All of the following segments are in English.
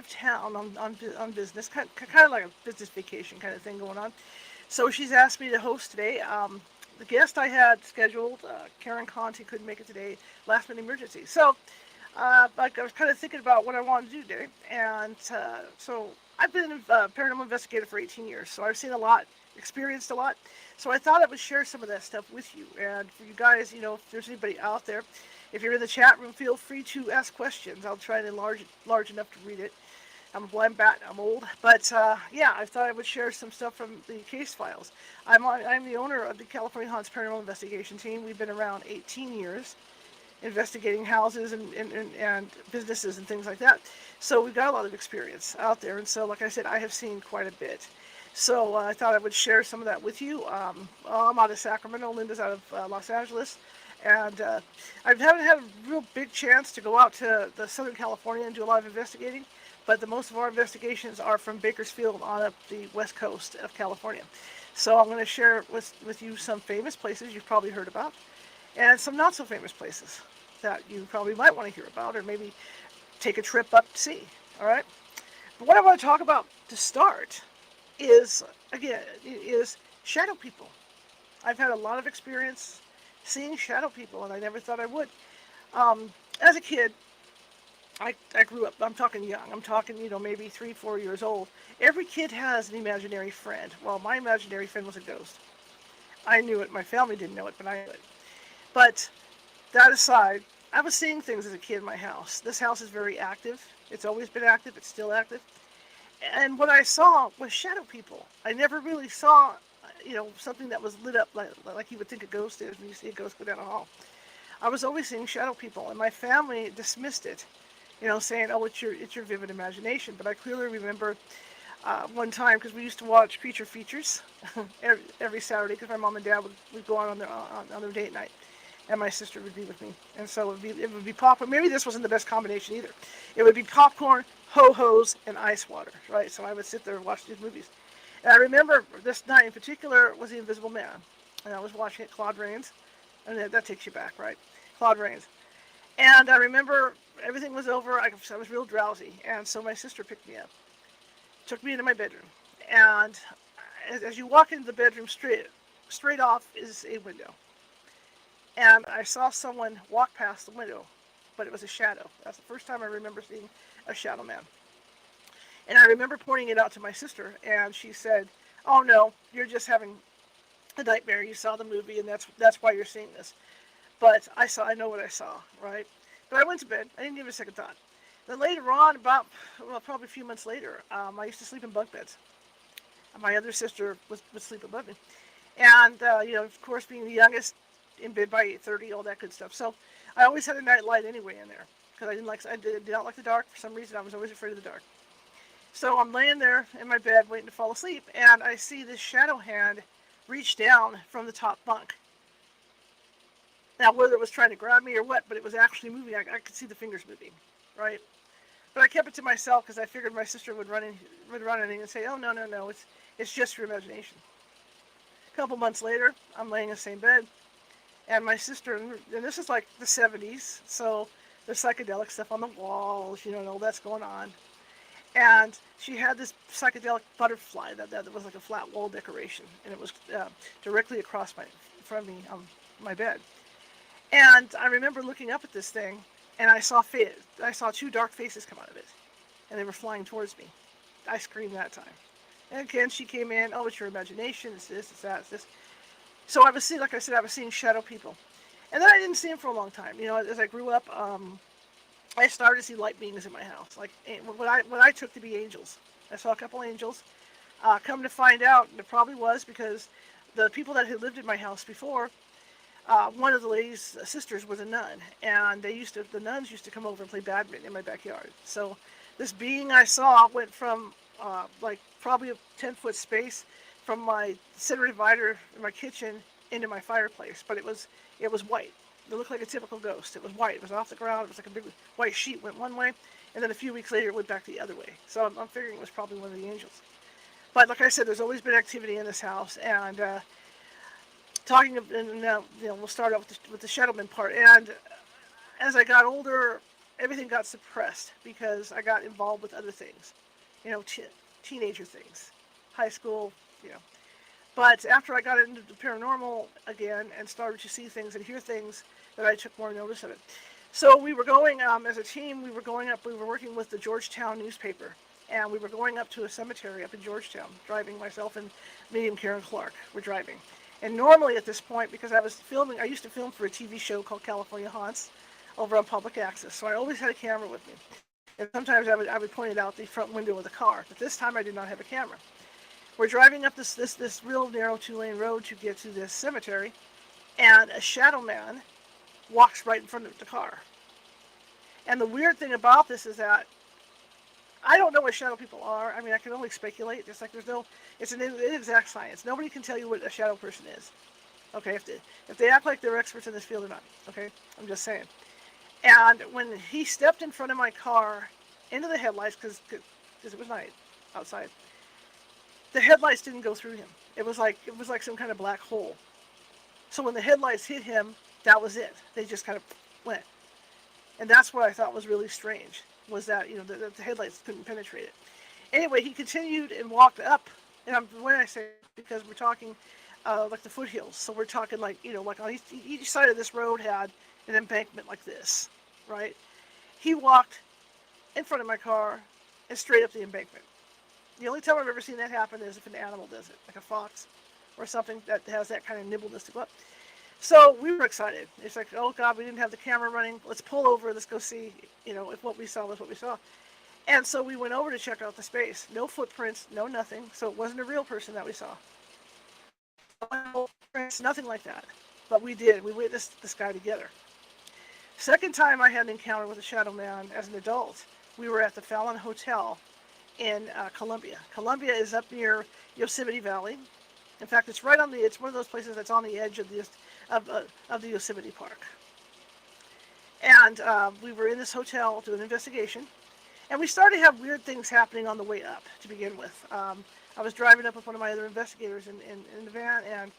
of town on business, kind of like a business vacation kind of thing going on. So she's asked me to host today. The guest I had scheduled, Karen Conti, couldn't make it today, last minute emergency. So like I was kind of thinking about what I wanted to do today, and so I've been a paranormal investigator for 18 years, so I've seen a lot, experienced a lot. So I thought I would share some of that stuff with you, and for you guys, if there's anybody out there, if you're in the chat room, feel free to ask questions. I'll try to enlarge it large enough to read it. I'm a blind bat. I'm old, but yeah, I thought I would share some stuff from the case files. I'm the owner of the California Haunts Paranormal Investigation Team. We've been around 18 years, investigating houses and businesses and things like that. So we've got a lot of experience out there, and so like I said, I have seen quite a bit. So I thought I would share some of that with you. I'm out of Sacramento. Linda's out of Los Angeles. And I haven't had a real big chance to go out to the Southern California and do a lot of investigating, but most of our investigations are from Bakersfield on up the west coast of California. So I'm going to share with you some famous places you've probably heard about, and some not so famous places that you probably might want to hear about, or maybe take a trip up to see. All right. But what I want to talk about to start is shadow people. I've had a lot of experience seeing shadow people, and I never thought I would. As a kid, I grew up, I'm talking young, I'm talking, maybe 3, 4 years old. Every kid has an imaginary friend. Well, my imaginary friend was a ghost. I knew it. My family didn't know it, but I knew it. But that aside, I was seeing things as a kid in my house. This house is very active. It's always been active. It's still active. And what I saw was shadow people. I never really saw, something that was lit up like you would think a ghost is when you see a ghost go down a hall. I was always seeing shadow people, and my family dismissed it, saying, "Oh, it's your vivid imagination." But I clearly remember one time, because we used to watch creature features every Saturday, because my mom and dad would go out on their date night, and my sister would be with me, and so it would be popcorn. Maybe this wasn't the best combination either. It would be popcorn, ho-hos, and ice water, right? So I would sit there and watch these movies. And I remember this night in particular was The Invisible Man, and I was watching it, Claude Rains, and that takes you back, right? Claude Rains. And I remember everything was over. I was real drowsy, and so my sister picked me up, took me into my bedroom, and as you walk into the bedroom, straight off is a window, and I saw someone walk past the window, but it was a shadow. That's the first time I remember seeing a shadow man. And I remember pointing it out to my sister, and she said, "Oh no, you're just having a nightmare. You saw the movie, and that's why you're seeing this." But I know what I saw, right? But I went to bed. I didn't give it a second thought. Then later on, probably a few months later, I used to sleep in bunk beds. My other sister would sleep above me, and of course, being the youngest, in bed by 8:30, all that good stuff. So I always had a night light anyway in there, because I did not like the dark. For some reason, I was always afraid of the dark. So I'm laying there in my bed waiting to fall asleep, and I see this shadow hand reach down from the top bunk. Now, whether it was trying to grab me or what, but it was actually moving. I could see the fingers moving, right? But I kept it to myself because I figured my sister would run in and say, "Oh, no, it's just your imagination." A couple months later, I'm laying in the same bed, and my sister, and this is like the 70s, so there's psychedelic stuff on the walls, and all that's going on. And she had this psychedelic butterfly that was like a flat wall decoration, and it was directly across from me on my bed. And I remember looking up at this thing, and I saw two dark faces come out of it, and they were flying towards me. I screamed that time. And again, she came in. "Oh, it's your imagination. It's this, it's that, it's this." So I was seeing shadow people, and then I didn't see them for a long time. As I grew up, I started to see light beings in my house, like what I took to be angels. I saw a couple angels. Come to find out, it probably was because the people that had lived in my house before, one of the ladies' sisters was a nun, and the nuns used to come over and play badminton in my backyard. So this being I saw went from like probably a 10-foot space from my center divider in my kitchen into my fireplace, but it was white. It looked like a typical ghost. It was white. It was off the ground. It was like a big white sheet went one way, and then a few weeks later it went back the other way. So I'm figuring it was probably one of the angels. But like I said, there's always been activity in this house, and we'll start out with the Shadowman part. And as I got older, everything got suppressed because I got involved with other things, you know, teenager things, high school, you know. But after I got into the paranormal again and started to see things and hear things, that I took more notice of it. So we were going, as a team, we were going up, we were working with the Georgetown newspaper. And we were going up to a cemetery up in Georgetown, driving myself and me and Karen Clark were driving. And normally at this point, because I used to film for a TV show called California Haunts over on public access. So I always had a camera with me. And sometimes I would point it out the front window of the car. But this time I did not have a camera. We're driving up this real narrow 2-lane road to get to this cemetery, and a shadow man walks right in front of the car. And the weird thing about this is that I don't know what shadow people are. I mean, I can only speculate. Just like it's an inexact science. Nobody can tell you what a shadow person is. Okay, if they act like they're experts in this field or not. Okay, I'm just saying. And when he stepped in front of my car into the headlights, because it was night outside, the headlights didn't go through him. It was like some kind of black hole. So when the headlights hit him, that was it. They just kind of went. And that's what I thought was really strange, was that, the headlights couldn't penetrate it. Anyway, he continued and walked up, and when I say, because we're talking like the foothills, so we're talking like, like on each side of this road had an embankment like this, right? He walked in front of my car and straight up the embankment. The only time I've ever seen that happen is if an animal does it, like a fox or something that has that kind of nimbleness to go up. So we were excited. It's like, oh God, we didn't have the camera running. Let's pull over. Let's go see, if what we saw was what we saw. And so we went over to check out the space. No footprints, no nothing. So it wasn't a real person that we saw. No footprints, nothing like that. But we did. We witnessed this guy together. Second time I had an encounter with a shadow man as an adult, we were at the Fallon Hotel in Columbia. Columbia is up near Yosemite Valley. In fact, it's one of those places that's on the edge of the Yosemite Park. And we were in this hotel doing an investigation, and we started to have weird things happening on the way up to begin with. I was driving up with one of my other investigators in the van, and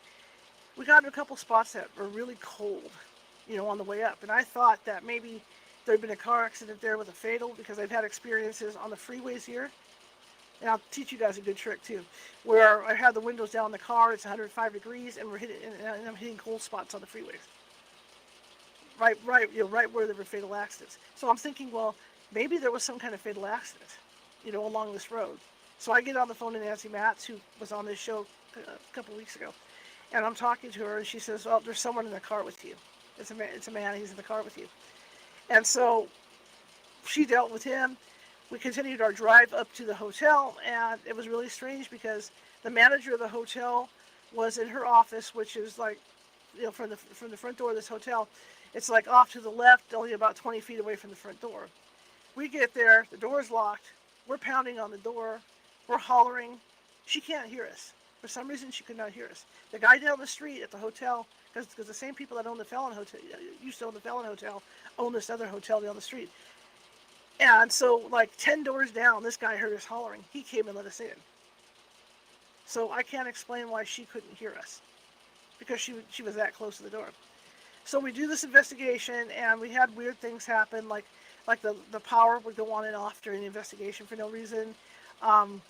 we got in a couple spots that were really cold, on the way up. And I thought that maybe there had been a car accident there with a fatal, because I've had experiences on the freeways here. And I'll teach you guys a good trick too, where I had the windows down in the car, it's 105 degrees, and I'm hitting cold spots on the freeways. Right where there were fatal accidents. So I'm thinking, well, maybe there was some kind of fatal accident, along this road. So I get on the phone to Nancy Matz, who was on this show a couple weeks ago, and I'm talking to her, and she says, well, there's someone in the car with you. It's a man, he's in the car with you. And so she dealt with him. We continued our drive up to the hotel, and it was really strange because the manager of the hotel was in her office, which is like, from the front door of this hotel, it's like off to the left, only about 20 feet away from the front door. We get there, the door's locked, we're pounding on the door, we're hollering. She can't hear us. For some reason, she could not hear us. The guy down the street at the hotel, because the same people that own the Fallon Hotel, used to own the Fallon Hotel, own this other hotel down the street. And so, like 10 doors down, this guy heard us hollering. He came and let us in. So I can't explain why she couldn't hear us, because she was that close to the door. So we do this investigation, and we had weird things happen, like the power would go on and off during the investigation for no reason. Um,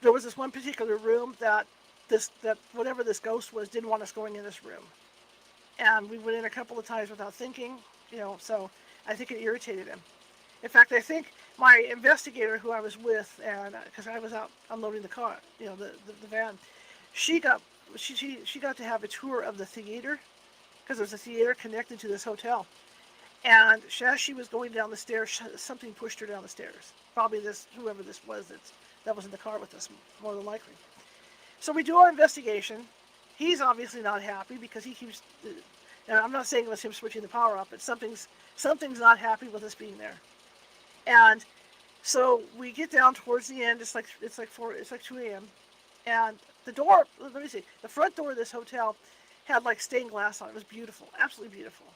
there was this one particular room that whatever this ghost was didn't want us going in this room, and we went in a couple of times without thinking, so I think it irritated him. In fact, I think my investigator who I was with, and because I was out unloading the car, the van, she got to have a tour of the theater, because there's a theater connected to this hotel. And as she was going down the stairs, something pushed her down the stairs. Probably whoever this was that was in the car with us, more than likely. So we do our investigation. He's obviously not happy because he keeps. And I'm not saying it was him switching the power off, but something's not happy with us being there. And so we get down towards the end. It's like 2 a.m. And the door. Let me see. The front door of this hotel had like stained glass on it. It was beautiful, absolutely beautiful.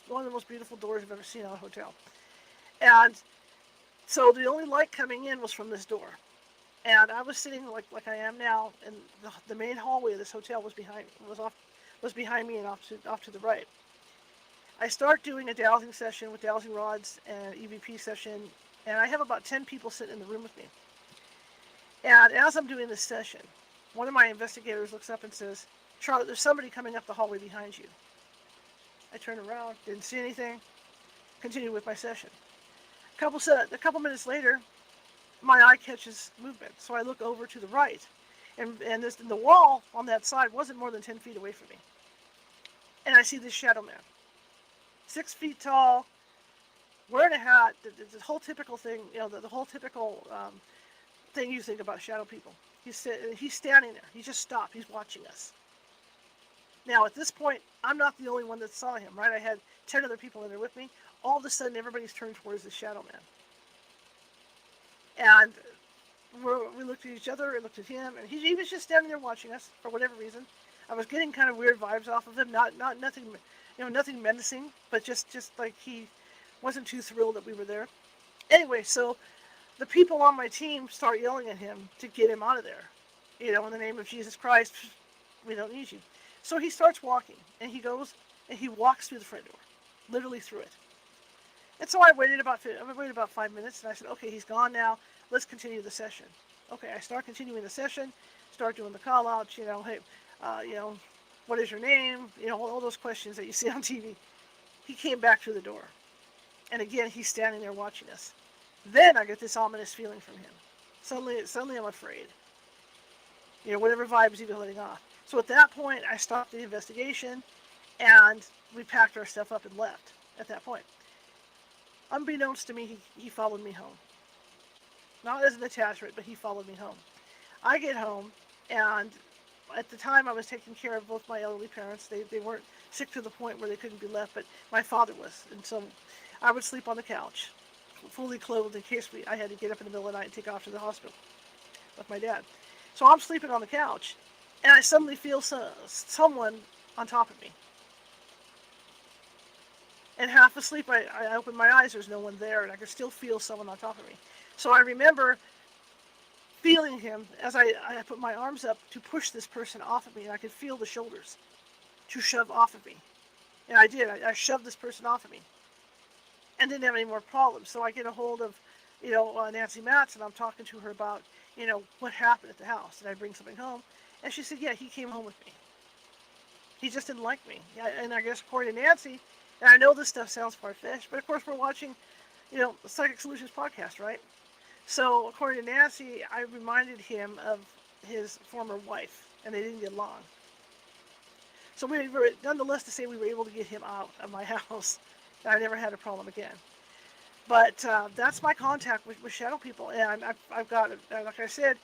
One of the most beautiful doors I've ever seen in a hotel. And so the only light coming in was from this door. And I was sitting like I am now, and the main hallway of this hotel was behind me and off to the right. I start doing a dowsing session with dowsing rods and EVP session, and I have about 10 people sitting in the room with me. And as I'm doing this session, one of my investigators looks up and says, "Charlotte, there's somebody coming up the hallway behind you." I turn around, didn't see anything, continue with my session. A couple minutes later, my eye catches movement, so I look over to the right, and the wall on that side wasn't more than 10 feet away from me. And I see this shadow man, 6 feet tall, wearing a hat, the whole typical thing, the whole typical thing you think about shadow people. He's standing there. He just stopped. He's watching us. Now, at this point, I'm not the only one that saw him, right? I had 10 other people in there with me. All of a sudden, everybody's turned towards the shadow man. And we looked at each other and looked at him, and he was just standing there watching us for whatever reason. I was getting kind of weird vibes off of him, nothing menacing, but just like he wasn't too thrilled that we were there. Anyway, so the people on my team start yelling at him to get him out of there. In the name of Jesus Christ, we don't need you. So he starts walking, and he goes and he walks through the front door, literally through it. And so I waited about 5 minutes, and I said, "Okay, he's gone now. Let's continue the session." Okay, I start continuing the session, start doing the call outs. Hey, what is your name? All those questions that you see on TV. He came back through the door, and again he's standing there watching us. Then I get this ominous feeling from him. Suddenly I'm afraid. Whatever vibes he was letting off. So at that point, I stopped the investigation, and we packed our stuff up and left at that point. Unbeknownst to me, he followed me home. Not as an attachment, but he followed me home. I get home, and at the time I was taking care of both my elderly parents. They weren't sick to the point where they couldn't be left, but my father was. And so I would sleep on the couch, fully clothed in case I had to get up in the middle of the night and take off to the hospital with my dad. So I'm sleeping on the couch, and I suddenly feel someone on top of me. And half asleep, I open my eyes, there's no one there, and I can still feel someone on top of me. So I remember feeling him as I put my arms up to push this person off of me, and I could feel the shoulders to shove off of me. And I did. I shoved this person off of me and didn't have any more problems. So I get a hold of, Nancy Matz, and I'm talking to her about, what happened at the house. And I bring something home. And she said, yeah, he came home with me. He just didn't like me. And I guess according to Nancy, and I know this stuff sounds far-fetched, but of course we're watching, the Psychic Solutions podcast, right? So according to Nancy, I reminded him of his former wife, and they didn't get along. So we were, nonetheless, to say we were able to get him out of my house, and I never had a problem again. But that's my contact with shadow people, and I've got it. Like I said,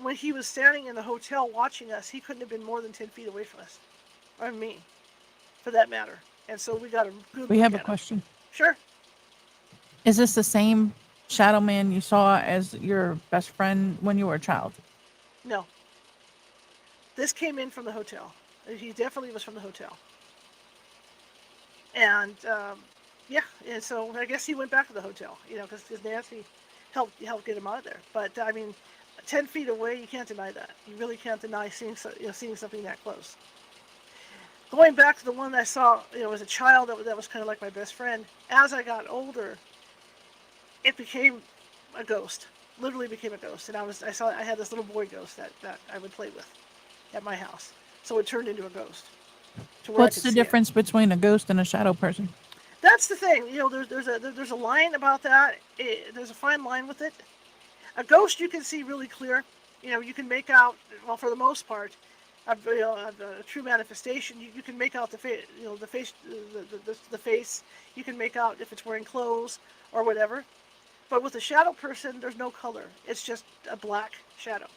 when he was standing in the hotel watching us, he couldn't have been more than 10 feet away from us, or me, for that matter. And so we got a good We look have a at him. question. Sure. Is this the same shadow man you saw as your best friend when you were a child? No. This came in from the hotel. He definitely was from the hotel. And yeah, and so I guess he went back to the hotel, because Nancy helped get him out of there. But I mean, 10 feet away, you can't deny that. You really can't deny seeing something that close. Going back to the one I saw, as a child, that was kind of like my best friend. As I got older, it became a ghost. Literally became a ghost, and I had this little boy ghost that I would play with at my house. So it turned into a ghost. To where What's the difference between a ghost and a shadow person? That's the thing. There's a line about that. There's a fine line with it. A ghost you can see really clear. You can make out, well, for the most part, a true manifestation. You can make out the face, the face. You can make out if it's wearing clothes or whatever. But with a shadow person, there's no color. It's just a black shadow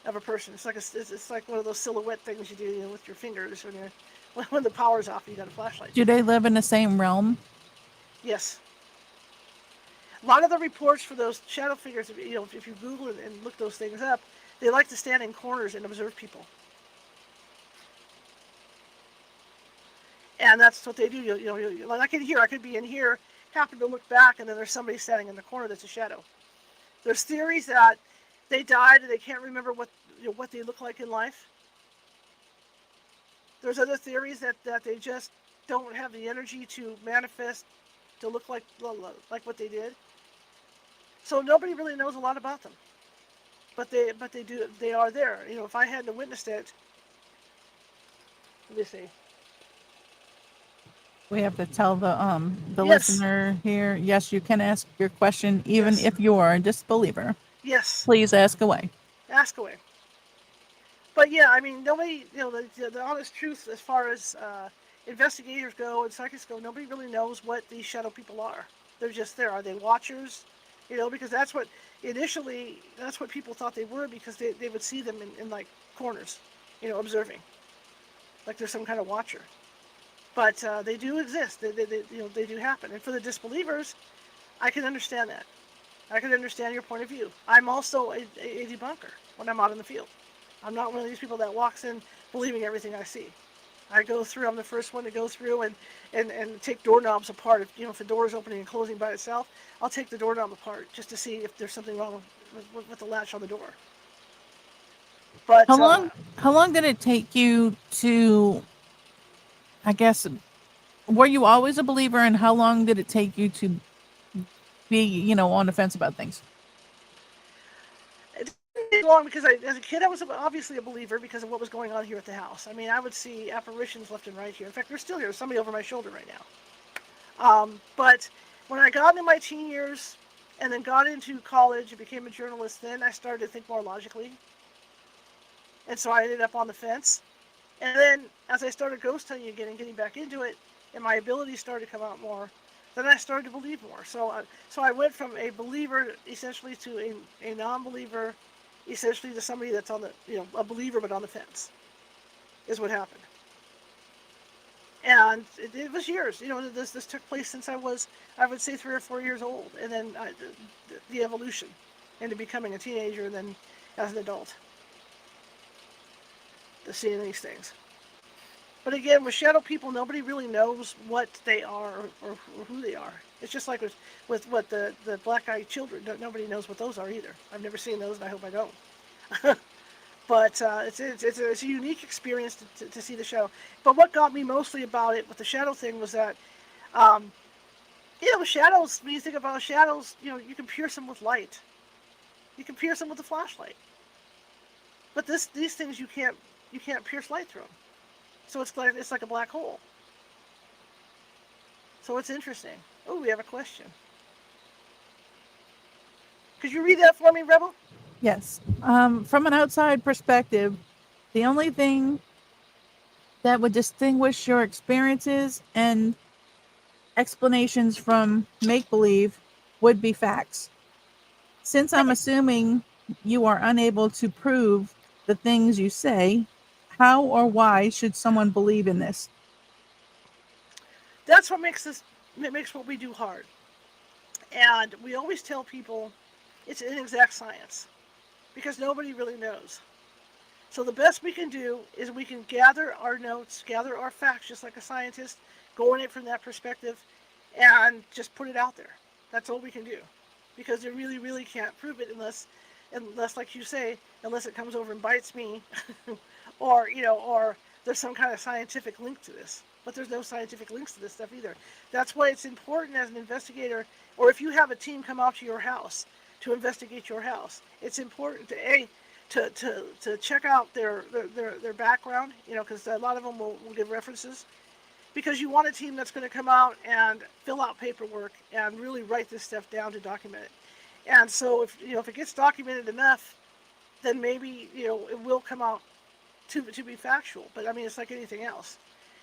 of a person. It's like one of those silhouette things you do, with your fingers when the power's off and you got a flashlight. Do they live in the same realm? Yes. A lot of the reports for those shadow figures, if you Google it and look those things up, they like to stand in corners and observe people. And that's what they do. Like I could be in here, happen to look back, and then there's somebody standing in the corner that's a shadow. There's theories that they died and they can't remember what they look like in life. There's other theories that they just don't have the energy to manifest to look like what they did. So nobody really knows a lot about them, they are there. If I hadn't witnessed it, let me see. We have to tell the Yes, listener here, yes, you can ask your question even yes, if you are a disbeliever. yes. Please ask away. Ask away. But yeah, I mean, nobody, the honest truth as far as investigators go and psychics go, nobody really knows what these shadow people are. They're just there. Are they watchers? Because that's what initially, that's what people thought they were because they would see them in like corners, observing, like there's some kind of watcher. But they do exist. They do happen. And for the disbelievers, I can understand that. I can understand your point of view. I'm also a debunker when I'm out in the field. I'm not one of these people that walks in believing everything I see. I go through. I'm the first one to go through and take doorknobs apart. If the door is opening and closing by itself, I'll take the doorknob apart just to see if there's something wrong with the latch on the door. But How long did it take you to, I guess, were you always a believer, and how long did it take you to be, on the fence about things? it didn't take long because as a kid, I was obviously a believer because of what was going on here at the house. I mean, I would see apparitions left and right here. In fact, they're still here. There's somebody over my shoulder right now. But when I got into my teen years and then got into college and became a journalist, then I started to think more logically. And so I ended up on the fence. And then as I started ghost hunting again and getting back into it, and my abilities started to come out more, then I started to believe more. So I went from a believer essentially to a non-believer, essentially to somebody that's on a believer but on the fence, is what happened. And it was years. This took place since I would say 3 or 4 years old, and then the evolution into becoming a teenager, and then as an adult, to seeing these things. But again, with shadow people, nobody really knows what they are or who they are. It's just like with what the black-eyed children. Nobody knows what those are either. I've never seen those, and I hope I don't. But it's a unique experience to see the shadow. But what got me mostly about it with the shadow thing was that, um, with shadows, when you think about shadows, you can pierce them with light. You can pierce them with a flashlight. But these things you can't pierce light through them. So it's like a black hole. So it's interesting. Oh, we have a question. Could you read that for me, Rebel? Yes. From an outside perspective, the only thing that would distinguish your experiences and explanations from make believe would be facts. Since I'm Right. assuming you are unable to prove the things you say, how or why should someone believe in this? That's what makes this. It makes what we do hard. And we always tell people it's inexact science because nobody really knows. So the best we can do is we can gather our notes, gather our facts, just like a scientist, go in it from that perspective, and just put it out there. That's all we can do, because they really, really can't prove it unless, like you say, unless it comes over and bites me, or there's some kind of scientific link to this. But there's no scientific links to this stuff either. That's why it's important as an investigator, or if you have a team come out to your house to investigate your house, it's important to check out their background, because a lot of them will give references, because you want a team that's going to come out and fill out paperwork and really write this stuff down to document it. And so if it gets documented enough, then maybe it will come out to be factual. But I mean, it's like anything else.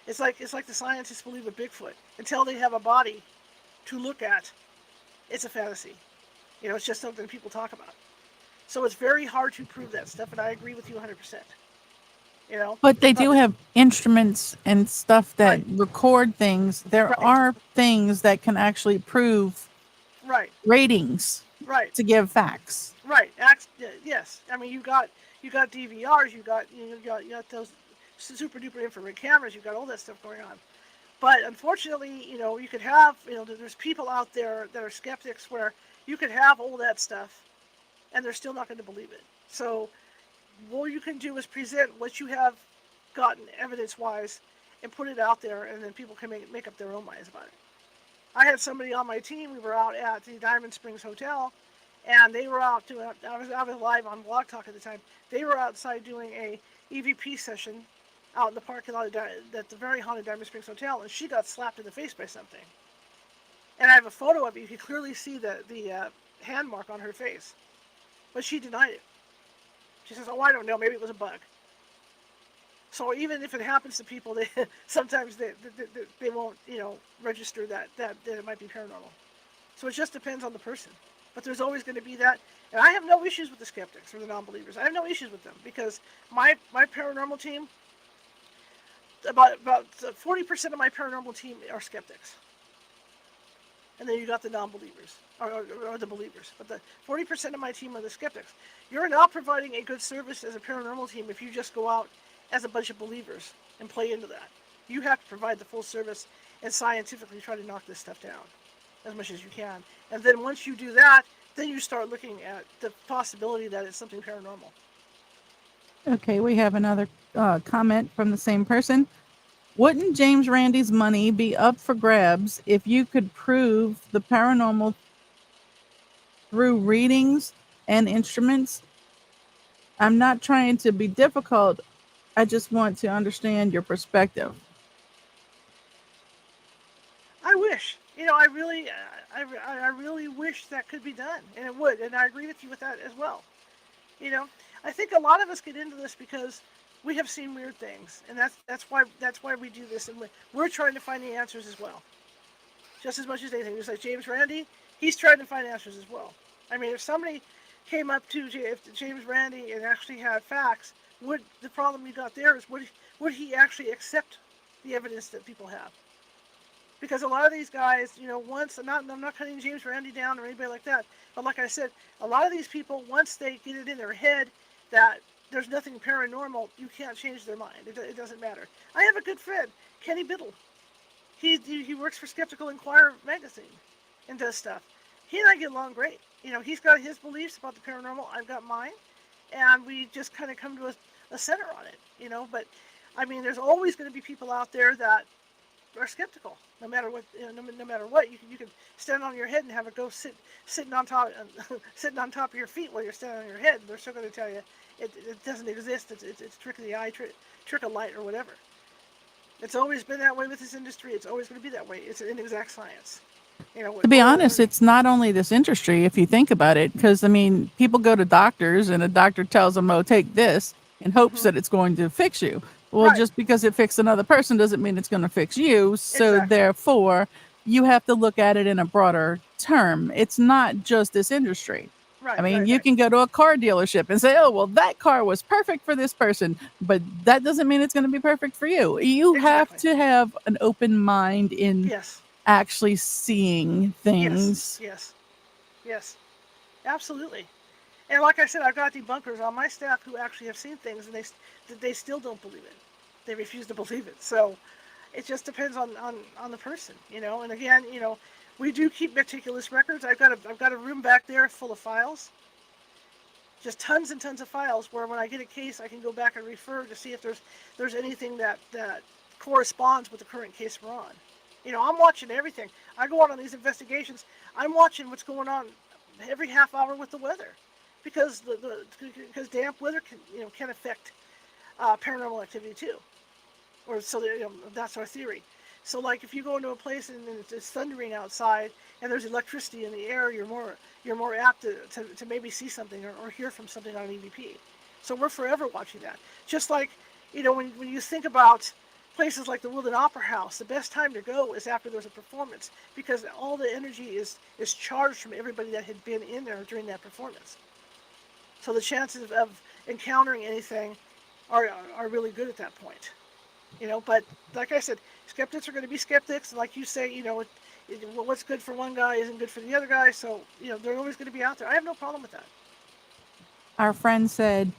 It's like the scientists believe in Bigfoot until they have a body to look at. It's a fantasy. It's just something people talk about. So it's very hard to prove that stuff, and I agree with you 100%. But they Uh, do have instruments and stuff that right, record things. There right, are things that can actually prove right, ratings right, to give facts. right. Yes, I mean you got DVRs, you got those super duper infrared cameras, you got all that stuff going on. But unfortunately, you could have, there's people out there that are skeptics where you could have all that stuff, and they're still not going to believe it. So what you can do is present what you have gotten evidence-wise, and put it out there, and then people can make up their own minds about it. I had somebody on my team. We were out at the Diamond Springs Hotel, and they were out doing. I was live on Blog Talk at the time. They were outside doing a EVP session out in the parking lot at the very haunted Diamond Springs Hotel, and she got slapped in the face by something. And I have a photo of it. You can clearly see the hand mark on her face, but she denied it. She says, "Oh, I don't know. Maybe it was a bug." So even if it happens to people, they sometimes they won't register that it might be paranormal. So it just depends on the person. But there's always going to be that. And I have no issues with the skeptics or the non-believers. I have no issues with them because my paranormal team, about 40% of my paranormal team are skeptics. And then you got the non-believers or the believers. But the 40% of my team are the skeptics. You're not providing a good service as a paranormal team if you just go out as a bunch of believers and play into that. You have to provide the full service and scientifically try to knock this stuff down as much as you can. And then once you do that, then you start looking at the possibility that it's something paranormal. Okay, we have another comment from the same person. Wouldn't James Randi's money be up for grabs if you could prove the paranormal through readings and instruments? I'm not trying to be difficult. I just want to understand your perspective. I wish, I really wish that could be done, and it would, and I agree with you with that as well. You know, I think a lot of us get into this because we have seen weird things, and that's why we do this, and we're trying to find the answers as well, just as much as anything. Just like James Randi, he's trying to find answers as well. I mean, if somebody came up to James Randi and actually had facts, would the problem you got there is would he actually accept the evidence that people have? Because a lot of these guys, once I'm not cutting James Randi down or anybody like that, but like I said, a lot of these people, once they get it in their head that there's nothing paranormal, you can't change their mind. It doesn't matter. I have a good friend, Kenny Biddle. He works for Skeptical Inquirer magazine and does stuff. He and I get along great. He's got his beliefs about the paranormal. I've got mine, and we just kind of come to a center on it. But I mean, there's always going to be people out there that are skeptical. No matter what, no matter what, you can stand on your head and have a ghost sitting on top sitting on top of your feet while you're standing on your head. They're still going to tell you it doesn't exist. It's trick of the eye, trick of light, or whatever. It's always been that way with this industry. It's always going to be that way. It's an inexact science. To be honest, it's not only this industry, if you think about it, because I mean, people go to doctors and a doctor tells them, oh, take this in hopes that it's going to fix you. Well, Right. just because it fixed another person doesn't mean it's going to fix you. So Exactly. therefore, you have to look at it in a broader term. It's not just this industry. I Right. mean, Right. you Right. can go to a car dealership and say, oh, well, that car was perfect for this person, but that doesn't mean it's going to be perfect for you. You have Exactly. to have an open mind in Yes. actually seeing Yes. things. Yes. Yes. Absolutely. And like I said, I've got debunkers on my staff who actually have seen things, and they still don't believe it. They refuse to believe it. So it just depends on the person, And again, we do keep meticulous records. I've got a room back there full of files, just tons and tons of files. Where when I get a case, I can go back and refer to see if there's anything that corresponds with the current case we're on. I'm watching everything. I go out on these investigations. I'm watching what's going on every half hour with the weather, because because damp weather can affect paranormal activity too, or so that's our theory. So like if you go into a place and it's thundering outside and there's electricity in the air, you're more apt to maybe see something or hear from something on an EVP. So we're forever watching that. Just like when you think about places like the Woodland Opera House, the best time to go is after there's a performance, because all the energy is charged from everybody that had been in there during that performance. So the chances of encountering anything are really good at that point. But like I said, skeptics are going to be skeptics. Like you say, what's good for one guy isn't good for the other guy. So they're always going to be out there. I have no problem with that. Our friend said,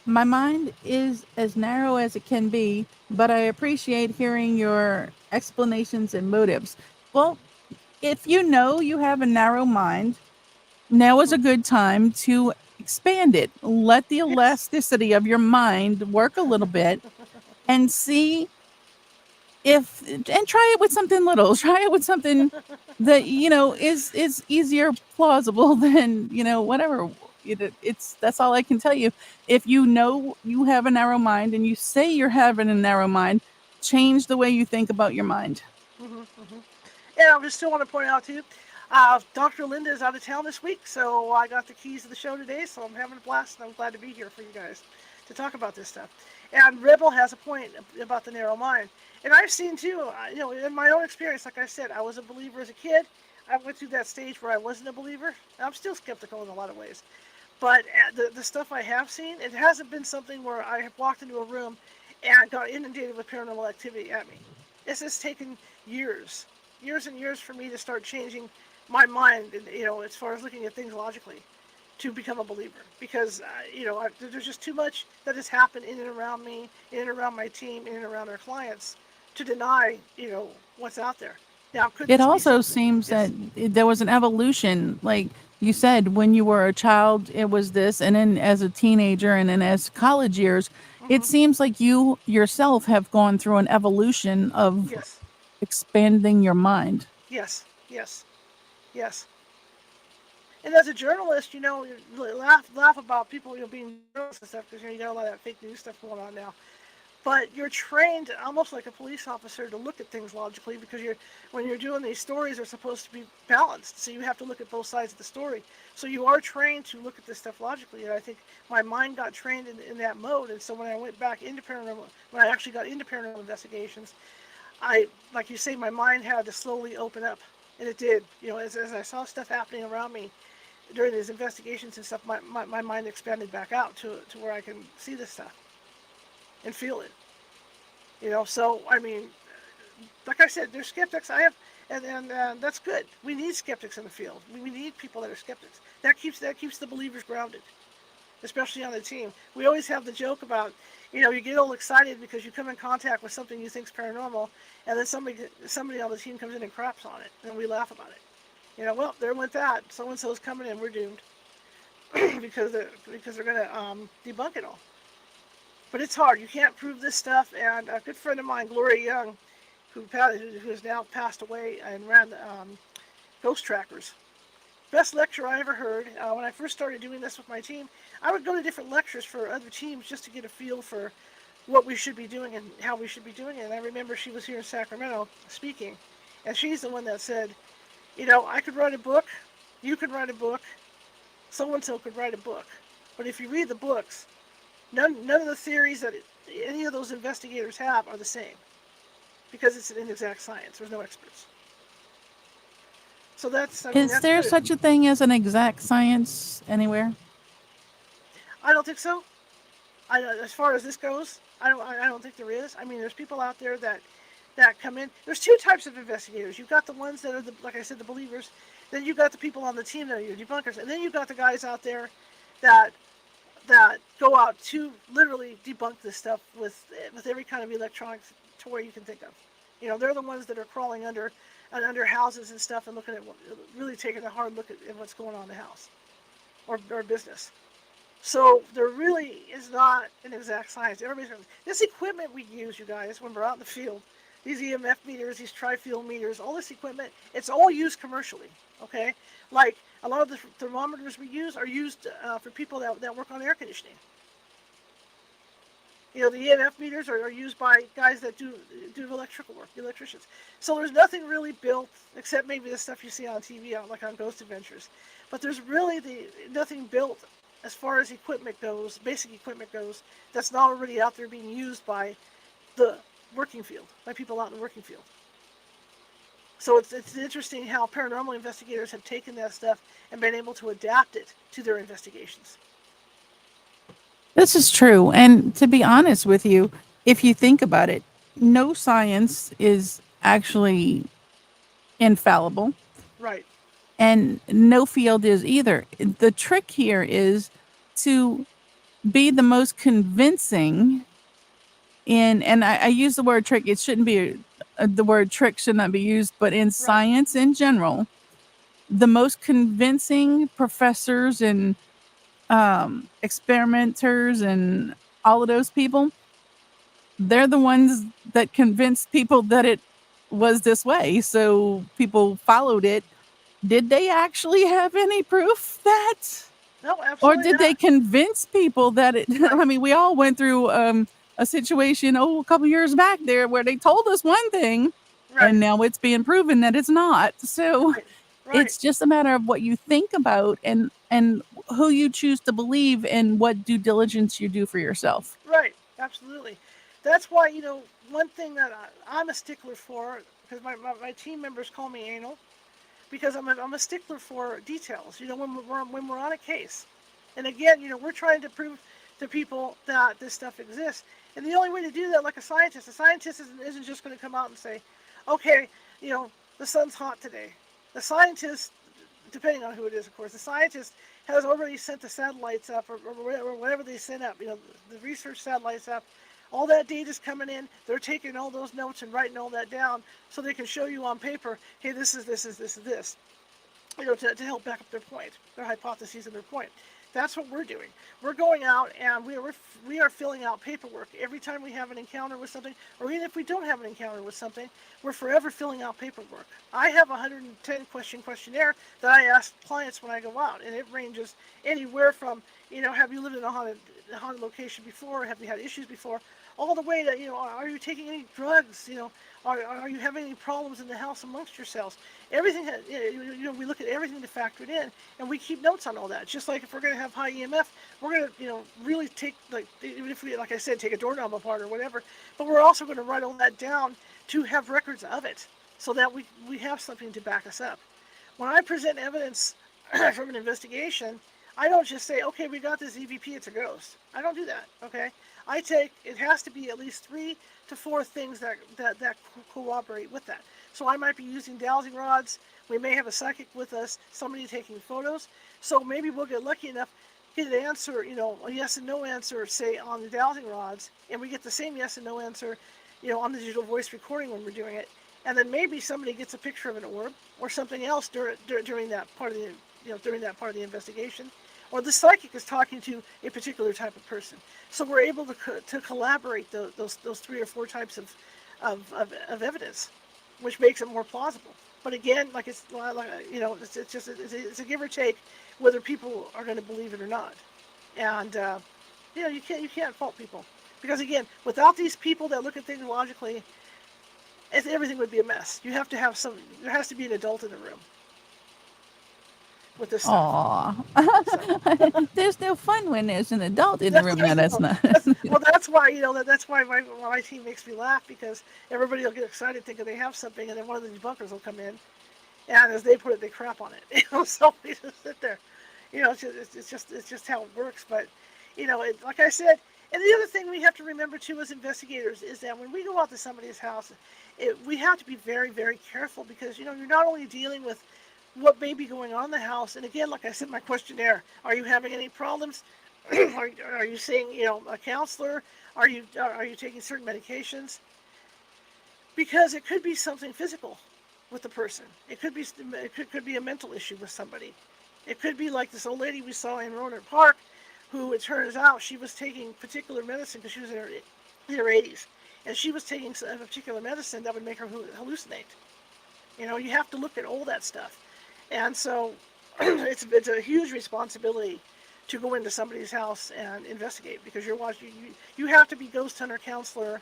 my mind is as narrow as it can be, but I appreciate hearing your explanations and motives. Well, if you have a narrow mind, now is a good time to expand it. Let the Yes. elasticity of your mind work a little bit and see if and try it with something little, try it with something that is easier plausible than whatever. It's that's all I can tell you. If you have a narrow mind and you say you're having a narrow mind, change the way you think about your mind. Hmm. Hmm. And I just still want to point out too, Dr. Linda is out of town this week, so I got the keys to the show today, so I'm having a blast, and I'm glad to be here for you guys to talk about this stuff. And Rebel has a point about the narrow mind, and I've seen too. In my own experience, like I said, I was a believer as a kid. I went through that stage where I wasn't a believer. I'm still skeptical in a lot of ways, but the stuff I have seen, it hasn't been something where I have walked into a room and got inundated with paranormal activity at me. It's just taken years, years and years for me to start changing my mind, and as far as looking at things logically, to become a believer. Because there's just too much that has happened in and around me, in and around my team, in and around our clients, to deny what's out there. Now, could It this be also something? seems that Yes. there was an evolution. Like you said, when you were a child, it was this, and then as a teenager, and then as college years, it Hmm. seems like you yourself have gone through an evolution of Yes. expanding your mind. Yes. Yes. Yes. And as a journalist, you really laugh about people being journalists and stuff because you got a lot of that fake news stuff going on now. But you're trained almost like a police officer to look at things logically because when you're doing these stories, they're supposed to be balanced. So you have to look at both sides of the story. So you are trained to look at this stuff logically. And I think my mind got trained in that mode. And so when I went back into paranormal, when I actually got into paranormal investigations, like you say, my mind had to slowly open up. And it did. As I saw stuff happening around me during these investigations and stuff, my mind expanded back out to where I can see this stuff and feel it. So I mean, like I said, there's skeptics. I have, and that's good. We need skeptics in the field. We need people that are skeptics. That keeps the believers grounded, especially on the team. We always have the joke about, you get all excited because you come in contact with something you think's paranormal, and then somebody on the team comes in and craps on it, and we laugh about it. Well, there went that. So and so's coming in. We're doomed because they're gonna debunk it all. But it's hard. You can't prove this stuff. And a good friend of mine, Gloria Young, who has now passed away and ran Ghost Trackers. Best lecture I ever heard. When I first started doing this with my team, I would go to different lectures for other teams just to get a feel for what we should be doing and how we should be doing it. And I remember she was here in Sacramento speaking, and she's the one that said, I could write a book, you could write a book, so and so could write a book. But if you read the books, none of the theories that any of those investigators have are the same because it's an inexact science. There's no experts. So I mean, Is that's there good. such a thing as an exact science anywhere? I don't think so. As far as this goes, I don't think there is. I mean, there's people out there that come in. There's two types of investigators. You've got the ones that are, like I said, the believers. Then you've got the people on the team that are your debunkers. And then you've got the guys out there that that go out to literally debunk this stuff with every kind of electronics to where you can think of. They're the ones that are crawling under houses and stuff and looking at really taking a hard look at what's going on in the house or business. So there really is not an exact science. This equipment we use, you guys, when we're out in the field, these EMF meters, these tri-field meters, all this equipment, it's all used commercially. Okay, like a lot of the thermometers we use are used for people that work on air conditioning. The EMF meters are used by guys that do electrical work, the electricians. So there's nothing really built except maybe the stuff you see on TV, like on Ghost Adventures. But there's really nothing built as far as equipment goes, basic equipment goes, that's not already out there being used by the working field, by people out in the working field. So it's interesting how paranormal investigators have taken that stuff and been able to adapt it to their investigations. This is true. And to be honest with you, if you think about it, no science is actually infallible, Right. and no field is either. The trick here is to be the most convincing and I use the word trick. It shouldn't be the word trick should not be used, but in Right. science in general, the most convincing professors and experimenters and all of those people, they're the ones that convinced people that it was this way. So people followed it. Did they actually have any proof that? No, Or absolutely did they not. convince people that it Right, I mean, we all went through a situation a couple years back there where they told us one thing right, and now it's being proven that it's not. So right, right, it's just a matter of what you think about and who you choose to believe and what due diligence you do for yourself. right. Absolutely. That's why, one thing that I'm a stickler for, because my team members call me anal, because I'm a stickler for details. When we're on a case, and again, we're trying to prove to people that this stuff exists. And the only way to do that, like a scientist isn't just going to come out and say, okay, the sun's hot today. The scientist, depending on who it is, of course, the scientist has already sent the satellites up, or whatever they sent up, the research satellites up. All that data's coming in. They're taking all those notes and writing all that down so they can show you on paper, hey, this, to help back up their point, their hypotheses and their point. That's what we're doing. We're going out and we are filling out paperwork every time we have an encounter with something, or even if we don't have an encounter with something, we're forever filling out paperwork. I have a 110 question questionnaire that I ask clients when I go out, and it ranges anywhere from, have you lived in a haunted location before? Have you had issues before? All the way to, are you taking any drugs? Are you having any problems in the house amongst yourselves? Everything, we look at everything to factor it in, and we keep notes on all that. Just like if we're going to have high EMF, we're going to, really take, like, even if we, like I said, take a doorknob apart or whatever, but we're also going to write all that down to have records of it, so that we have something to back us up. When I present evidence from an investigation, I don't just say, okay, we got this EVP, it's a ghost. I don't do that, okay? It has to be at least 3 to 4 things that cooperate with that. So I might be using dowsing rods. We may have a psychic with us, somebody taking photos. So maybe we'll get lucky enough, get an answer, a yes and no answer, say, on the dowsing rods, and we get the same yes and no answer, on the digital voice recording when we're doing it. And then maybe somebody gets a picture of an orb or something else during that part of the investigation, or the psychic is talking to a particular type of person. So we're able to collaborate those 3 or 4 types of evidence, which makes it more plausible. But again, like it's a give or take whether people are going to believe it or not. And you can't fault people, because again, without these people that look at things logically, everything would be a mess. You have to have there has to be an adult in the room with this stuff. Aw. So There's no fun when there's an adult in the that's room. No, that's not. that's why that's why my team makes me laugh, because everybody will get excited thinking they have something, and then one of the debunkers will come in, and as they put it, they crap on it. So we just sit there. It's just how it works. But like I said, and the other thing we have to remember too as investigators is that when we go out to somebody's house, we have to be very, very careful, because you're not only dealing with what may be going on in the house, and again, like I said in my questionnaire, are you having any problems? are you seeing a counselor? Are you taking certain medications? Because it could be something physical with the person. It could be a mental issue with somebody. It could be like this old lady we saw in Roanoke Park, who it turns out she was taking particular medicine because she was in her 80s, and she was taking a particular medicine that would make her hallucinate. You have to look at all that stuff, and so it's a huge responsibility to go into somebody's house and investigate, because you're watching. You have to be ghost hunter, counselor,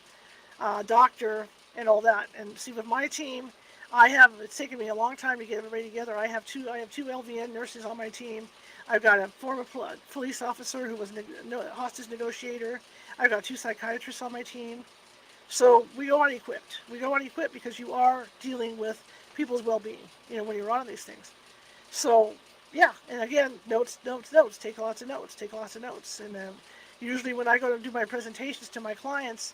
doctor, and all that. And see, with my team, it's taken me a long time to get everybody together. I have two LVN nurses on my team. I've got a former police officer who was a hostage negotiator. I've got 2 psychiatrists on my team. So we go unequipped. We go unequipped because you are dealing with people's well-being, when you're on these things. So, yeah, and again, notes, take lots of notes. And usually when I go to do my presentations to my clients,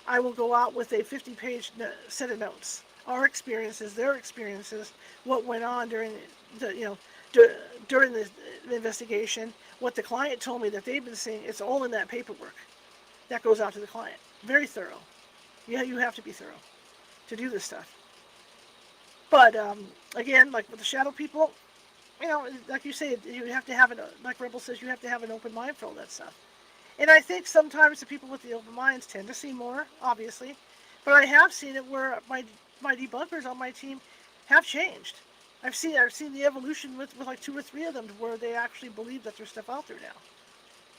I will go out with a 50-page set of notes. Our experiences, their experiences, what went on during during the investigation, what the client told me that they've been seeing. It's all in that paperwork that goes out to the client. Very thorough. Yeah, you have to be thorough to do this stuff. But again, like with the shadow people, like you say, you have to have like Rebel says, you have to have an open mind for all that stuff. And I think sometimes the people with the open minds tend to see more, obviously. But I have seen it where my debunkers on my team have changed. I've seen the evolution with like two or three of them to where they actually believe that there's stuff out there now.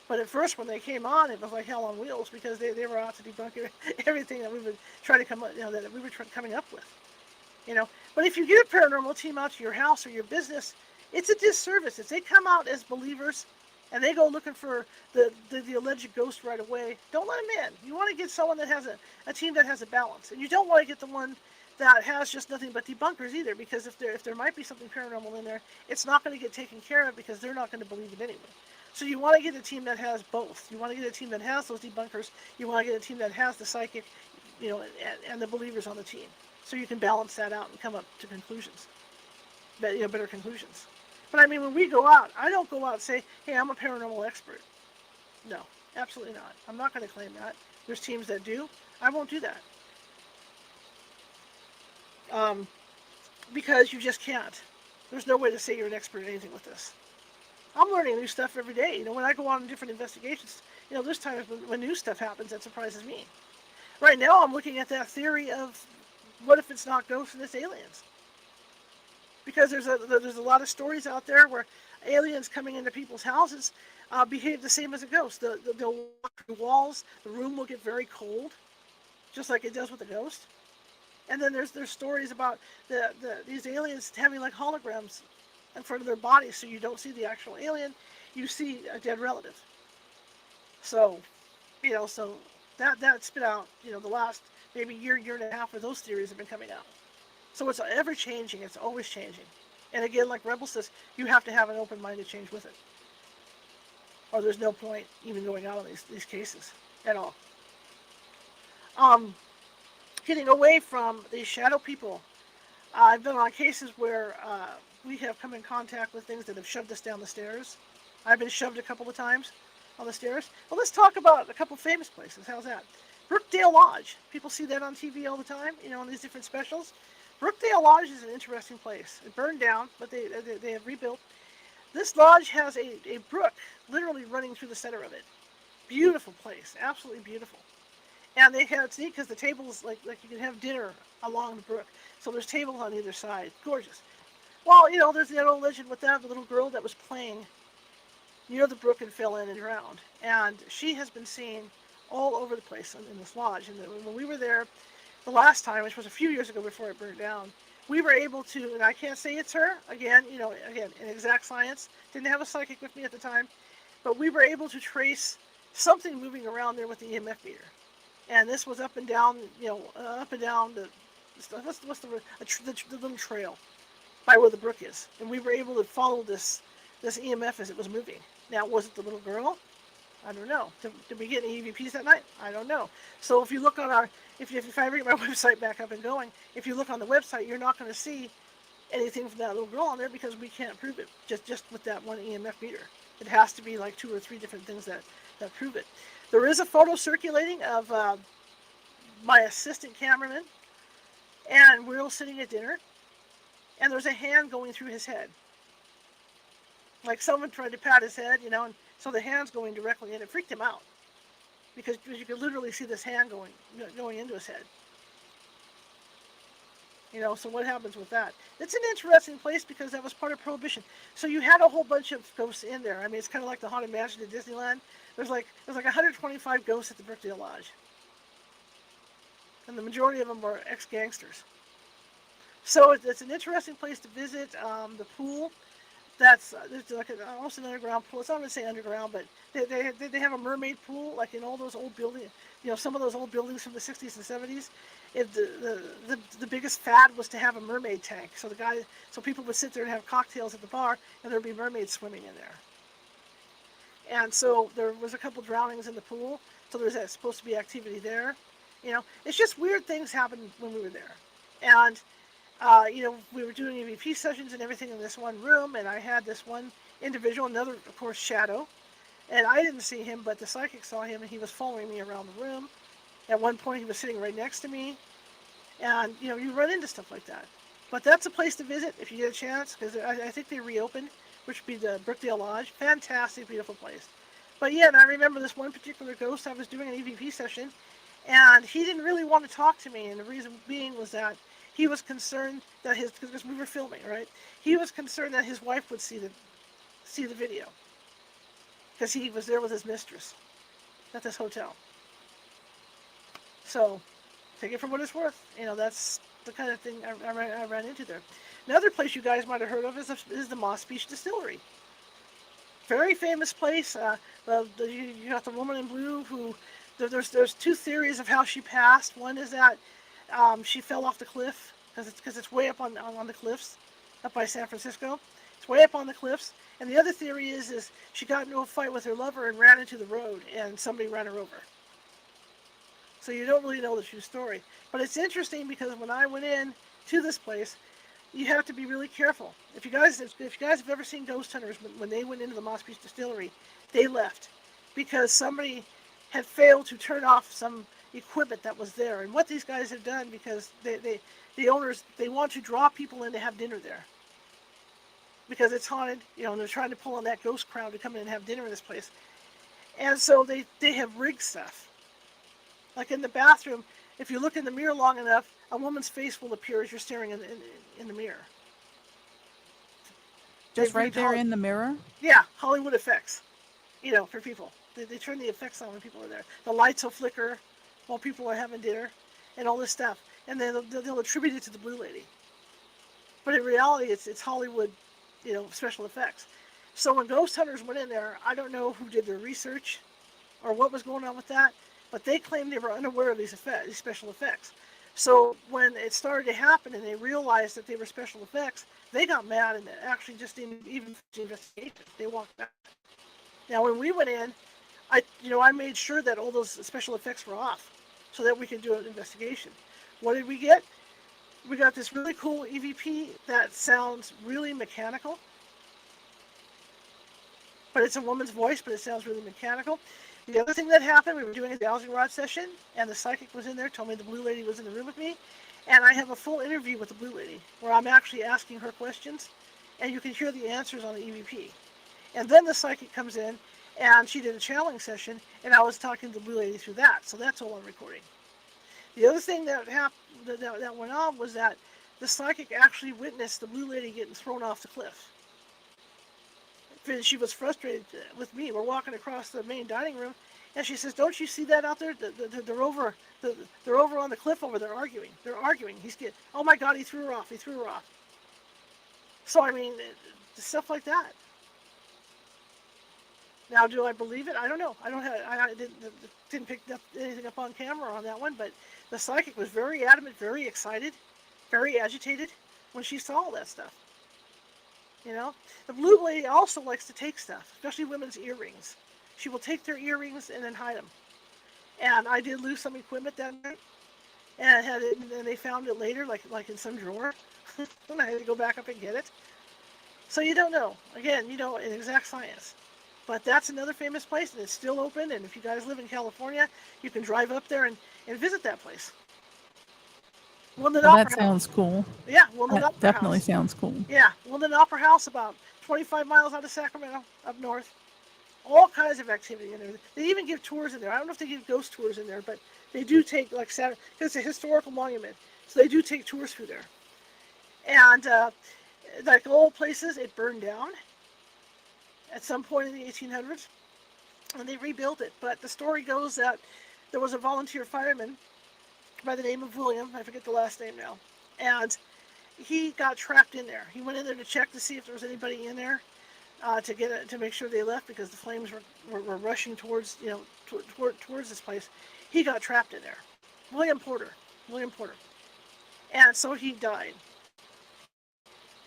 But at first, when they came on, it was like hell on wheels because they were out to debunk everything that we would try to come, that we were coming up with. You know, but if you get a paranormal team out to your house or your business, it's a disservice. If they come out as believers and they go looking for the alleged ghost right away, don't let them in. You want to get someone that has a team that has a balance, and you don't want to get the one that has just nothing but debunkers either, because if there might be something paranormal in there, it's not going to get taken care of because they're not going to believe it anyway. So you want to get a team that has both. You want to get a team that has those debunkers. You want to get a team that has the psychic, and the believers on the team. So you can balance that out and come up to conclusions, better conclusions. But I mean, when we go out, I don't go out and say, "Hey, I'm a paranormal expert." No, absolutely not. I'm not going to claim that. There's teams that do. I won't do that, because you just can't. There's no way to say you're an expert at anything with this. I'm learning new stuff every day. When I go on different investigations, there's times when new stuff happens that surprises me. Right now, I'm looking at that theory of what if it's not ghosts and it's aliens? Because there's a lot of stories out there where aliens coming into people's houses behave the same as a ghost. They'll walk through walls. The room will get very cold, just like it does with a ghost. And then there's stories about these aliens having like holograms in front of their bodies, so you don't see the actual alien, you see a dead relative. So, so that's been out, the last maybe year and a half where those theories have been coming out. So it's ever changing. It's always changing. And again, like Rebel says, you have to have an open mind to change with it, or there's no point even going out on these cases at all. Um, Getting away from these shadow people, I've been on cases where we have come in contact with things that have shoved us down the stairs. I've been shoved a couple of times on the stairs. Well, let's talk about a couple famous places. How's that? Brookdale Lodge. People see that on TV all the time, on these different specials. Brookdale Lodge is an interesting place. It burned down, but they have rebuilt. This lodge has a brook literally running through the center of it. Beautiful place, absolutely beautiful. And it's neat because the tables, like you can have dinner along the brook. So there's tables on either side. Gorgeous. Well, there's that old legend with the little girl that was playing near the brook and fell in and drowned. And she has been seen all over the place in this lodge. And when we were there the last time, which was a few years ago before it burned down, we were able to, and I can't say it's her, again, in exact science, didn't have a psychic with me at the time, but we were able to trace something moving around there with the EMF meter. And this was up and down, up and down the little trail by where the brook is. And we were able to follow this EMF as it was moving. Now, was it the little girl? I don't know. Did we get any EVPs that night? I don't know. So if you look on if I bring my website back up and going, if you look on the website, you're not going to see anything from that little girl on there because we can't prove it just with that one EMF meter. It has to be like 2 or 3 different things that prove it. There is a photo circulating of my assistant cameraman and Will sitting at dinner, and there's a hand going through his head. Like someone tried to pat his head, and so the hand's going directly in. It freaked him out because you could literally see this hand going into his head. So what happens with that? It's an interesting place because that was part of Prohibition. So you had a whole bunch of ghosts in there. I mean, it's kind of like the Haunted Mansion at Disneyland. There's like 125 ghosts at the Brookdale Lodge, and the majority of them were ex-gangsters. So it's an interesting place to visit. The pool, there's like almost an underground pool. It's not going to say underground, but they have a mermaid pool, like in all those old buildings. Some of those old buildings from the 60s and 70s. The biggest fad was to have a mermaid tank. So people would sit there and have cocktails at the bar, and there'd be mermaids swimming in there. And so there was a couple drownings in the pool. So there's supposed to be activity there. It's just weird things happened when we were there. And we were doing EVP sessions and everything in this one room, and I had this one individual, another, of course, shadow, and I didn't see him, but the psychic saw him, and he was following me around the room. At one point, he was sitting right next to me, and, you run into stuff like that. But that's a place to visit if you get a chance, because I think they reopened, which would be the Brookdale Lodge. Fantastic, beautiful place. But yeah, and I remember this one particular ghost. I was doing an EVP session, and he didn't really want to talk to me. And the reason being was that he was concerned that because we were filming, right? He was concerned that his wife would see the video because he was there with his mistress at this hotel. So take it for what it's worth. That's the kind of thing I ran into there. Another place you guys might have heard of is the Moss Beach Distillery. Very famous place. You got the woman in blue who there's two theories of how she passed. One is that she fell off the cliff because it's way up on the cliffs up by San Francisco. It's way up on the cliffs. And the other theory is she got into a fight with her lover and ran into the road and somebody ran her over. So you don't really know the true story. But it's interesting because when I went in to this place, you have to be really careful. If you guys have ever seen ghost hunters, when they went into the Moss Beach Distillery, they left because somebody had failed to turn off some equipment that was there. And what these guys have done, because the owners, they want to draw people in to have dinner there because it's haunted, and they're trying to pull on that ghost crowd to come in and have dinner in this place. And so they have rigged stuff. Like in the bathroom, if you look in the mirror long enough, a woman's face will appear as you're staring in the mirror. Just right there in the mirror? Yeah, Hollywood effects, for people. They turn the effects on when people are there. The lights will flicker while people are having dinner and all this stuff. And then they'll attribute it to the Blue Lady. But in reality, it's Hollywood, special effects. So when ghost hunters went in there, I don't know who did their research or what was going on with that, but they claimed they were unaware of these special effects. So when it started to happen and they realized that they were special effects, they got mad and actually just didn't even investigate it. They walked back. Now when we went in, I made sure that all those special effects were off so that we could do an investigation. What did we get? We got this really cool EVP that sounds really mechanical. But it's a woman's voice, but it sounds really mechanical. The other thing that happened, we were doing a dowsing rod session, and the psychic was in there, told me the Blue Lady was in the room with me, and I have a full interview with the Blue Lady, where I'm actually asking her questions, and you can hear the answers on the EVP. And then the psychic comes in, and she did a channeling session, and I was talking to the Blue Lady through that, so that's all on recording. The other thing that happened, that went on, was that the psychic actually witnessed the Blue Lady getting thrown off the cliff. She was frustrated with me. We're walking across the main dining room, and she says, "Don't you see that out there? They're over. They're over on the cliff over there arguing. They're arguing. Oh my God, he threw her off. He threw her off." So I mean, stuff like that. Now, do I believe it? I don't know. I didn't pick anything up on camera on that one, but the psychic was very adamant, very excited, very agitated when she saw all that stuff. The Blue Lady also likes to take stuff, especially women's earrings. She will take their earrings and then hide them. And I did lose some equipment that night, and they found it later, like in some drawer, and I had to go back up and get it. So you don't know. Again, in exact science. But that's another famous place, and it's still open. And if you guys live in California, you can drive up there and visit that place. That sounds cool. Yeah, Woodland Opera House. Definitely sounds cool. Yeah, Woodland Opera House, about 25 miles out of Sacramento, up north. All kinds of activity in there. They even give tours in there. I don't know if they give ghost tours in there, but they do take, like, Saturday, because it's a historical monument, so they do take tours through there. And, like old places, it burned down at some point in the 1800s, and they rebuilt it. But the story goes that there was a volunteer fireman by the name of William, I forget the last name now, and he got trapped in there. He went in there to check to see if there was anybody in there to make sure they left, because the flames were rushing towards towards this place. He got trapped in there. William Porter, and so he died.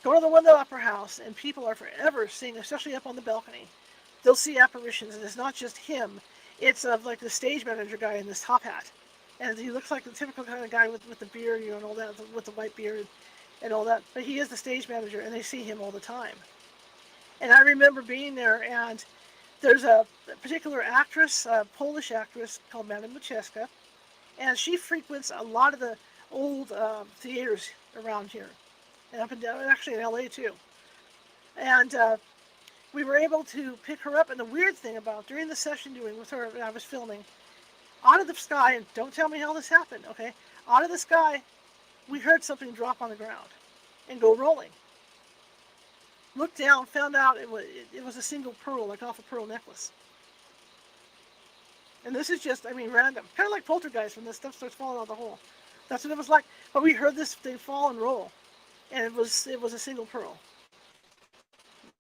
Go to the Woodland Opera House, and people are forever seeing, especially up on the balcony, they'll see apparitions, and it's not just him. It's of like the stage manager guy in this top hat. And he looks like the typical kind of guy with the beard, and all that, with the white beard and all that. But he is the stage manager, and they see him all the time. And I remember being there, and there's a particular actress, a Polish actress called Madame Lucheska, and she frequents a lot of the old theaters around here, and up and down, actually in LA too. And we were able to pick her up. And the weird thing about during the session doing with her, I was filming, out of the sky, and don't tell me how this happened, okay? Out of the sky, we heard something drop on the ground and go rolling. Looked down, found out it was a single pearl, like off a pearl necklace. And this is just, I mean, random. Kind of like poltergeist when this stuff starts falling out of the hole. That's what it was like. But we heard this thing fall and roll, and it was a single pearl.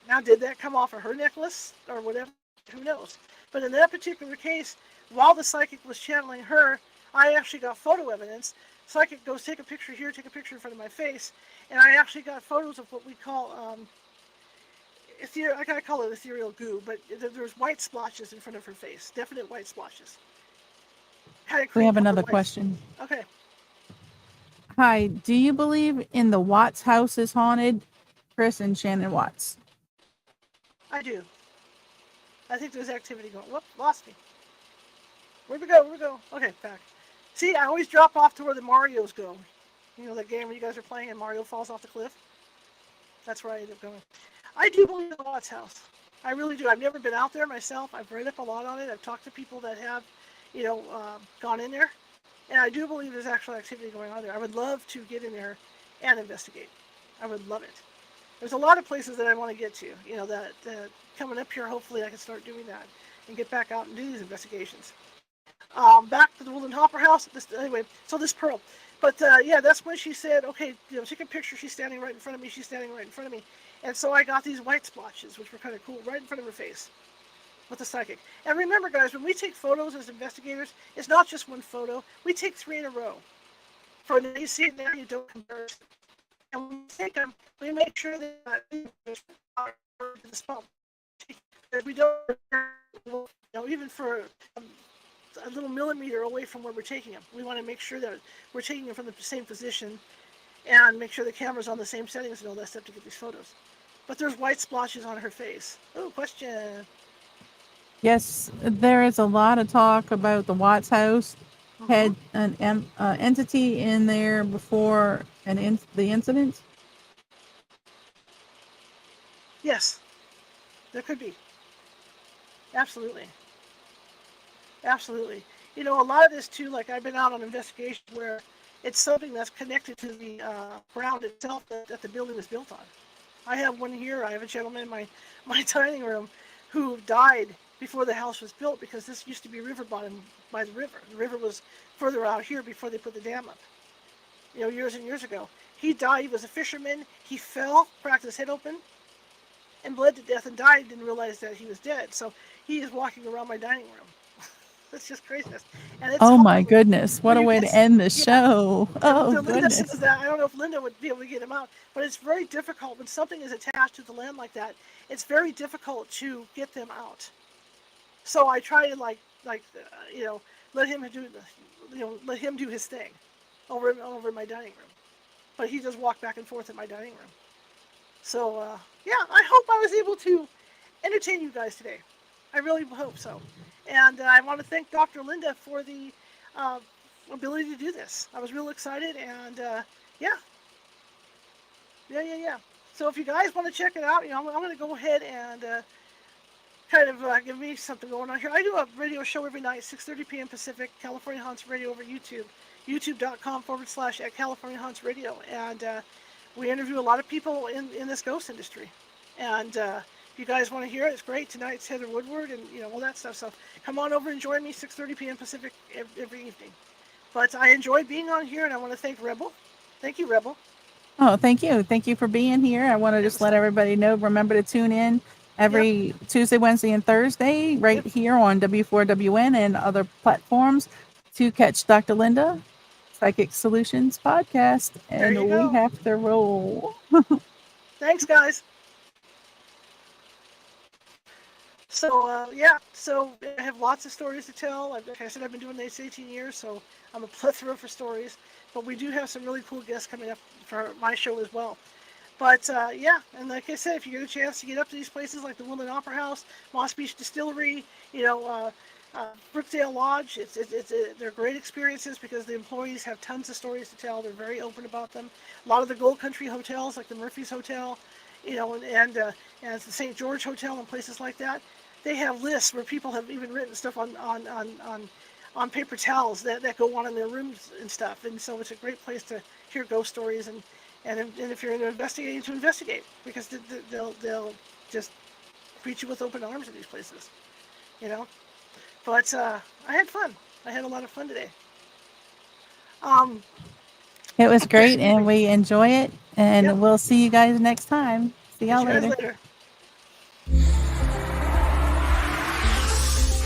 Now, did that come off of her necklace or whatever? Who knows? But in that particular case, while the psychic was channeling her, I actually got photo evidence. Psychic goes, take a picture here, take a picture in front of my face, and I actually got photos of what we call I gotta call it ethereal goo, but there's white splotches in front of her face, definite white splotches. Kind of We cream have colored another white. question. Okay, Hi, do you believe in the Watts house is haunted? Chris and Shannon Watts. I do. I think there's activity going. Whoop, lost me. Where'd we go? Where'd we go? Okay, back. See, I always drop off to where the Marios go. You know, that game where you guys are playing and Mario falls off the cliff? That's where I end up going. I do believe in the Watts house. I really do. I've never been out there myself. I've read up a lot on it. I've talked to people that have, gone in there. And I do believe there's actual activity going on there. I would love to get in there and investigate. I would love it. There's a lot of places that I want to get to. That coming up here, hopefully I can start doing that and get back out and do these investigations. Back to the Woodland Hopper House. Anyway, so this pearl. But that's when she said, okay, take a picture. She's standing right in front of me. She's standing right in front of me. And so I got these white splotches, which were kind of cool, right in front of her face with the psychic. And remember, guys, when we take photos as investigators, it's not just one photo. We take 3 in a row. For now, you see it now, you don't compare it. And when we take them, we make sure that the spot. We don't, even for a little millimeter away from where we're taking them. We want to make sure that we're taking them from the same position and make sure the camera's on the same settings and all that stuff to get these photos. But there's white splotches on her face. Oh, question. Yes, there is a lot of talk about the Watts house. Mm-hmm. Had an entity in there before the incident. Yes, there could be. Absolutely. Absolutely. A lot of this too, like I've been out on investigation where it's something that's connected to the ground itself that the building was built on. I have one here. I have a gentleman in my dining room who died before the house was built because this used to be river bottom by the river. The river was further out here before they put the dam up, years and years ago. He died. He was a fisherman. He fell, cracked his head open, and bled to death and died. Didn't realize that he was dead. So he is walking around my dining room. That's just craziness. And it's Oh hard my goodness! What when a you way get, to end the yeah. show. And Oh Linda goodness! says that. I don't know if Linda would be able to get him out, but it's very difficult when something is attached to the land like that. It's very difficult to get them out. So I try to let him do his thing over in my dining room. But he does walk back and forth in my dining room. So I hope I was able to entertain you guys today. I really hope so. And I want to thank Dr. Linda for the uh, ability to do this. I was real excited, and yeah. So if you guys want to check it out, I'm going to go ahead and kind of give me something going on here. I do a radio show every night, 6:30 p.m. Pacific, California Haunts Radio over YouTube, youtube.com/at California Haunts Radio. And we interview a lot of people in this ghost industry. And if you guys want to hear it, it's great. Tonight's Heather Woodward and all that stuff. So come on over and join me 6:30 p.m. Pacific every evening. But I enjoy being on here, and I want to thank Rebel. Thank you, Rebel. Oh, thank you. Thank you for being here. I want to It just was let fun. everybody know. Remember to tune in Yep. every Tuesday, Wednesday, and Thursday right Yep. here on W4WN and other platforms to catch Dr. Linda Psychic Solutions podcast. There you And we go. have to roll. Thanks, guys. So I have lots of stories to tell. Like I said, I've been doing this 18 years, so I'm a plethora for stories. But we do have some really cool guests coming up for my show as well. But and like I said, if you get a chance to get up to these places like the Woodland Opera House, Moss Beach Distillery, Brookdale Lodge, they're great experiences because the employees have tons of stories to tell. They're very open about them. A lot of the Gold Country hotels, like the Murphy's Hotel, and and it's the St. George Hotel and places like that. They have lists where people have even written stuff on paper towels that go on in their rooms and stuff. And so it's a great place to hear ghost stories and if you're investigating, to investigate, because they'll just greet you with open arms in these places, you know. But I had fun. I had a lot of fun today. It was great, Excuse and me. we enjoy it. And Yep. we'll see you guys next time. See y'all See you guys later. later.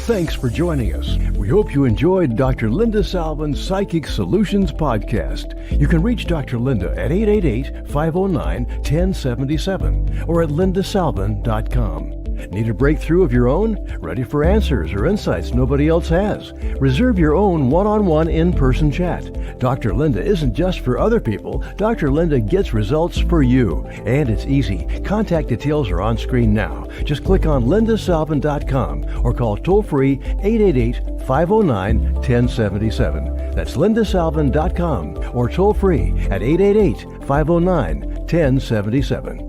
Thanks for joining us. We hope you enjoyed Dr. Linda Salvin's Psychic Solutions podcast. You can reach Dr. Linda at 888-509-1077 or at lindasalvin.com. Need a breakthrough of your own? Ready for answers or insights nobody else has? Reserve your own one-on-one in-person chat. Dr. Linda isn't just for other people. Dr. Linda gets results for you. And it's easy. Contact details are on screen now. Just click on lindasalvin.com or call toll-free 888-509-1077. That's lindasalvin.com or toll-free at 888-509-1077.